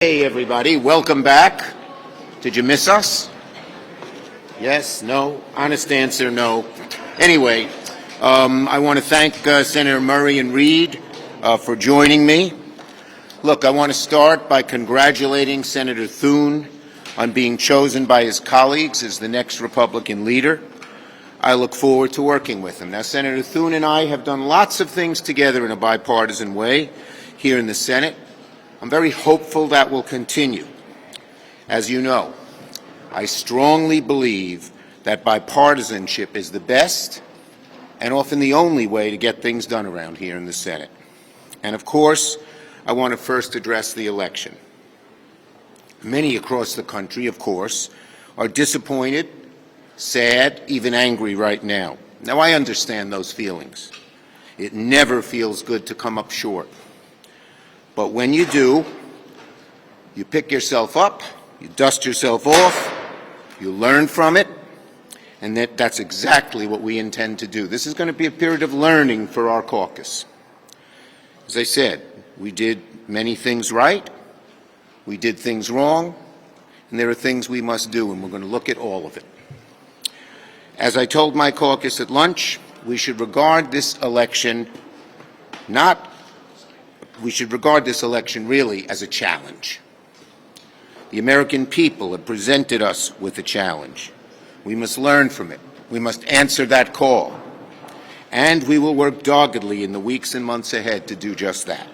Hey everybody, welcome back. Did you miss us? Yes, no, honest answer, no. Anyway, I want to thank Senator Murray and Reid for joining me. Look, I want to start by congratulating Senator Thune on being chosen by his colleagues as the next Republican leader. I look forward to working with him. Now, Senator Thune and I have done lots of things together in a bipartisan way here in the Senate. I'm very hopeful that will continue. As you know, I strongly believe that bipartisanship is the best and often the only way to get things done around here in the Senate. And of course, I want to first address the election. Many across the country, of course, are disappointed, sad, even angry right now. Now, I understand those feelings. It never feels good to come up short. But when you do, you pick yourself up, you dust yourself off, you learn from it, and that's exactly what we intend to do. This is going to be a period of learning for our caucus. As I said, we did many things right, we did things wrong, and there are things we must do, and we're going to look at all of it. As I told my caucus at lunch, we should regard this election really as a challenge. The American people have presented us with a challenge. We must learn from it. We must answer that call. And we will work doggedly in the weeks and months ahead to do just that.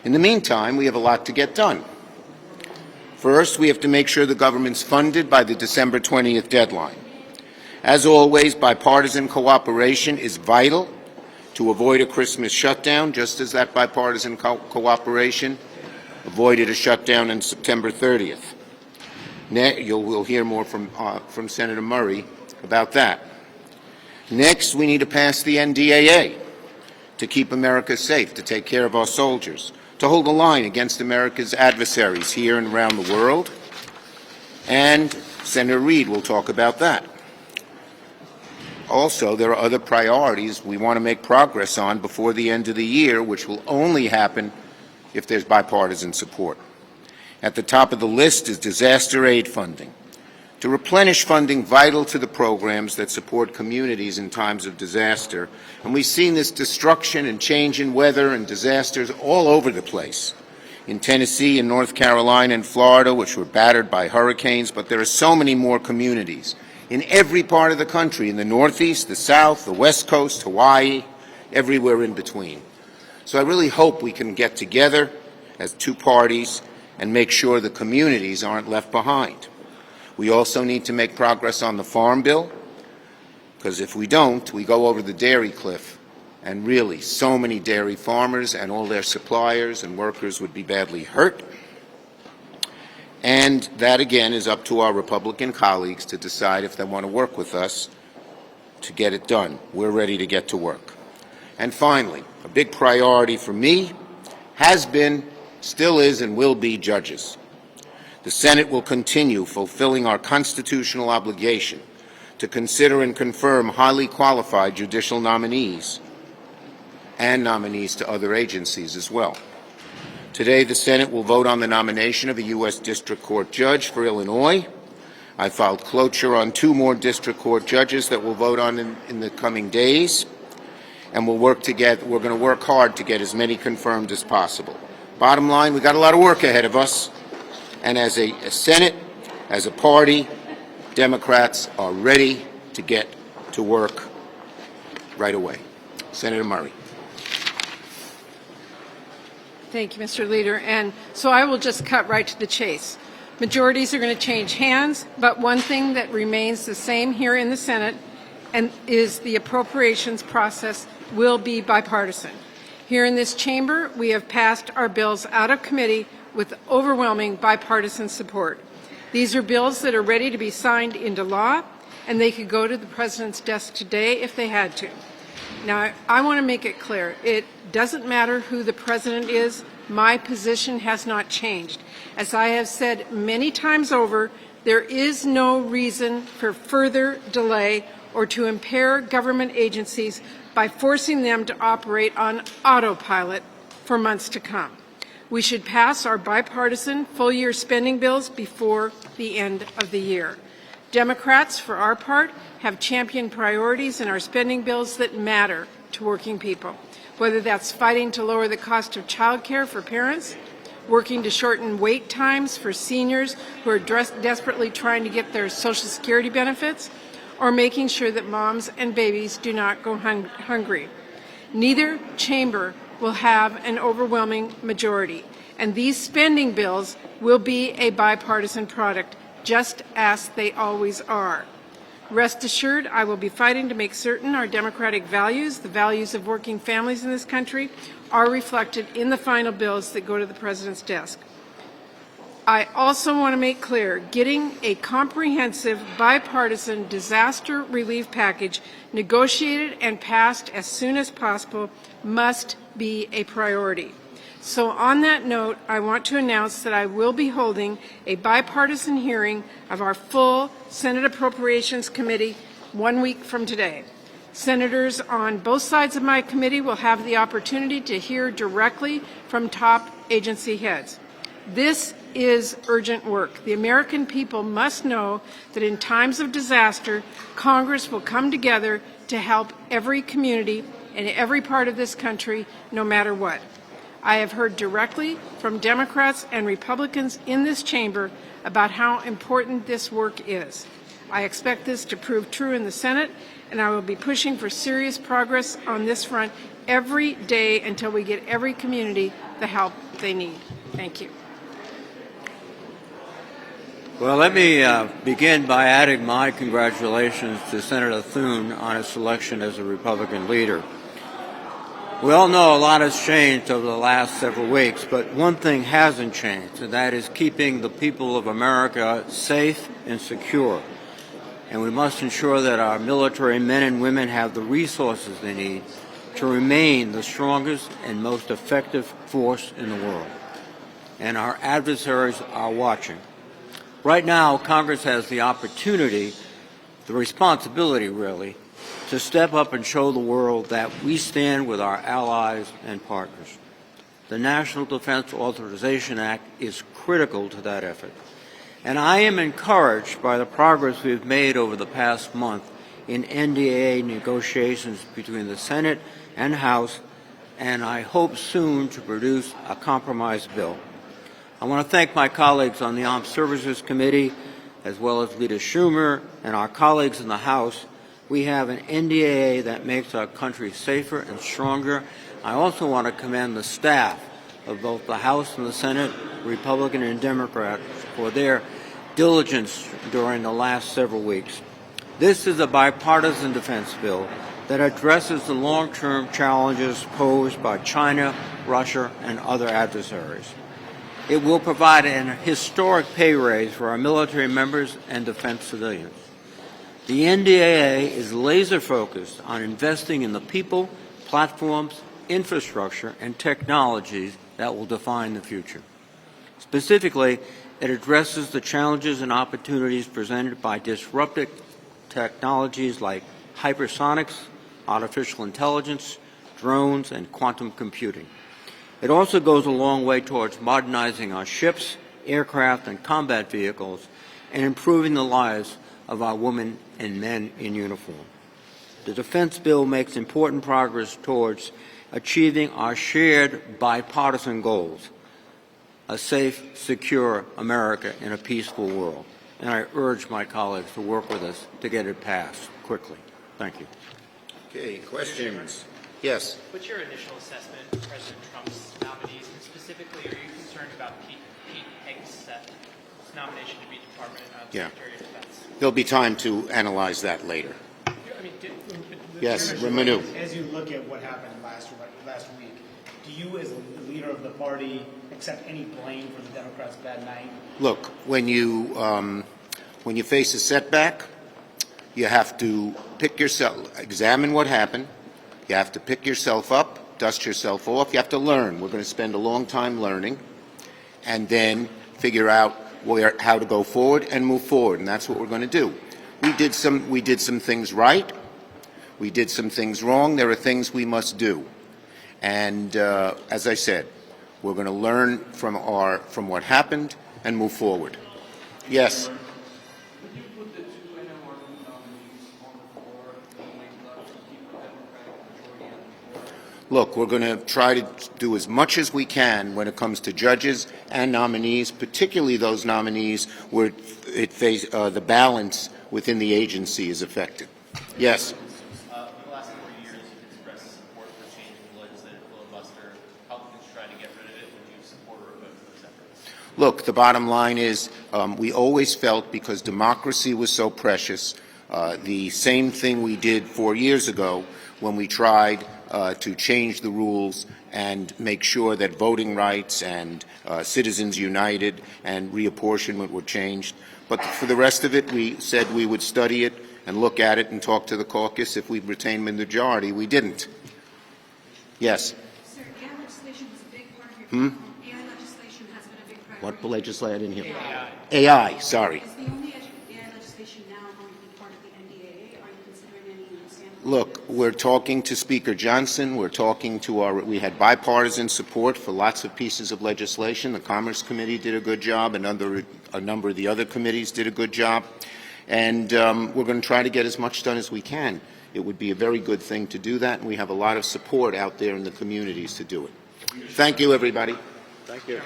In the meantime, we have a lot to get done. First, we have to make sure the government's funded by the December 20th deadline. As always, bipartisan cooperation is vital to avoid a Christmas shutdown, just as that bipartisan cooperation avoided a shutdown on September 30th. We'll hear more from Senator Murray about that. Next, we need to pass the NDAA to keep America safe, to take care of our soldiers, to hold the line against America's adversaries here and around the world. And Senator Reid will talk about that. Also, there are other priorities we want to make progress on before the end of the year, which will only happen if there's bipartisan support. At the top of the list is disaster aid funding, to replenish funding vital to the programs that support communities in times of disaster. And we've seen this destruction and change in weather and disasters all over the place. In Tennessee and North Carolina and Florida, which were battered by hurricanes, but there are so many more communities in every part of the country, in the Northeast, the South, the West Coast, Hawaii, everywhere in between. So I really hope we can get together as two parties and make sure the communities aren't left behind. We also need to make progress on the Farm Bill, because if we don't, we go over the dairy cliff, and really so many dairy farmers and all their suppliers and workers would be badly hurt. And that, again, is up to our Republican colleagues to decide if they want to work with us to get it done. We're ready to get to work. And finally, a big priority for me has been, still is, and will be judges. The Senate will continue fulfilling our constitutional obligation to consider and confirm highly qualified judicial nominees and nominees to other agencies as well. Today, the Senate will vote on the nomination of a U.S. District Court judge for Illinois. I filed cloture on 2 more District Court judges that we'll vote on in the coming days, and we're going to work hard to get as many confirmed as possible. Bottom line, we've got a lot of work ahead of us, and as a Senate, as a party, Democrats are ready to get to work right away. Senator Murray. Thank you, Mr. Leader. And so I will just cut right to the chase. Majorities are going to change hands, but one thing that remains the same here in the Senate and is the appropriations process will be bipartisan. Here in this chamber, we have passed our bills out of committee with overwhelming bipartisan support. These are bills that are ready to be signed into law, and they could go to the President's desk today if they had to. Now, I want to make it clear, it doesn't matter who the President is. My position has not changed. As I have said many times over, there is no reason for further delay or to impair government agencies by forcing them to operate on autopilot for months to come. We should pass our bipartisan full-year spending bills before the end of the year. Democrats, for our part, have championed priorities in our spending bills that matter to working people, whether that's fighting to lower the cost of childcare for parents, working to shorten wait times for seniors who are desperately trying to get their Social Security benefits, or making sure that moms and babies do not go hungry. Neither chamber will have an overwhelming majority, and these spending bills will be a bipartisan product, just as they always are. Rest assured, I will be fighting to make certain our democratic values, the values of working families in this country, are reflected in the final bills that go to the President's desk. I also want to make clear, getting a comprehensive bipartisan disaster relief package negotiated and passed as soon as possible must be a priority. So on that note, I want to announce that I will be holding a bipartisan hearing of our full Senate Appropriations Committee 1 week from today. Senators on both sides of my committee will have the opportunity to hear directly from top agency heads. This is urgent work. The American people must know that in times of disaster, Congress will come together to help every community in every part of this country, no matter what. I have heard directly from Democrats and Republicans in this chamber about how important this work is. I expect this to prove true in the Senate, and I will be pushing for serious progress on this front every day until we get every community the help they need. Thank you. Well, let me begin by adding my congratulations to Senator Thune on his selection as a Republican leader. We all know a lot has changed over the last several weeks, but one thing hasn't changed, and that is keeping the people of America safe and secure. And we must ensure that our military men and women have the resources they need to remain the strongest and most effective force in the world. And our adversaries are watching. Right now, Congress has the opportunity, the responsibility really, to step up and show the world that we stand with our allies and partners. The National Defense Authorization Act is critical to that effort. And I am encouraged by the progress we've made over the past month in NDAA negotiations between the Senate and House, and I hope soon to produce a compromise bill. I want to thank my colleagues on the Armed Services Committee, as well as Leader Schumer and our colleagues in the House. We have an NDAA that makes our country safer and stronger. I also want to commend the staff of both the House and the Senate, Republican and Democrat, for their diligence during the last several weeks. This is a bipartisan defense bill that addresses the long-term challenges posed by China, Russia, and other adversaries. It will provide an historic pay raise for our military members and defense civilians. The NDAA is laser-focused on investing in the people, platforms, infrastructure, and technologies that will define the future. Specifically, it addresses the challenges and opportunities presented by disruptive technologies like hypersonics, artificial intelligence, drones, and quantum computing. It also goes a long way towards modernizing our ships, aircraft, and combat vehicles, and improving the lives of our women and men in uniform. The defense bill makes important progress towards achieving our shared bipartisan goals, a safe, secure America in a peaceful world. And I urge my colleagues to work with us to get it passed quickly. Thank you. Okay, questions? Yes. What's your initial assessment of President Trump's nominees, and specifically, are you concerned about Pete Hegseth's nomination to be Secretary of Defense? There'll be time to analyze that later. I mean, Yes, Manu. As you look at what happened last week, do you, as a leader of the party, accept any blame for the Democrats' bad night? Look, when you face a setback, you have to examine what happened. You have to pick yourself up, dust yourself off. You have to learn. We're going to spend a long time learning, and then figure out how to go forward and move forward. And that's what we're going to do. We did some things right. We did some things wrong. There are things we must do. And as I said, We're going to learn from what happened and move forward. Yes. Could you put the two NMR nominees on the floor and make love to keep the Democratic majority on the floor? Look, we're going to try to do as much as we can when it comes to judges and nominees, particularly those nominees where the balance within the agency is affected. Yes. For the last 4 years, you've expressed support for changing the legislative filibuster. How can you try to get rid of it? Would you support or oppose those efforts? Look, the bottom line is we always felt, because democracy was so precious, the same thing we did 4 years ago when we tried to change the rules and make sure that voting rights and Citizens United and reapportionment were changed. But for the rest of it, we said we would study it and look at it and talk to the caucus if we retain the majority. We didn't. Yes? Sir, AI legislation was a big part of your AI legislation has been a big priority. What legislation? I didn't hear. AI, sorry. Is the only AI legislation now going to be part of the NDAA? Are you considering any standalone? Look, we're talking to Speaker Johnson. We're talking to we had bipartisan support for lots of pieces of legislation. The Commerce Committee did a good job, and a number of the other committees did a good job. And we're going to try to get as much done as we can. It would be a very good thing to do that, and we have a lot of support out there in the communities to do it. Thank you, everybody. Thank you.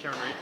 Chairman Reid.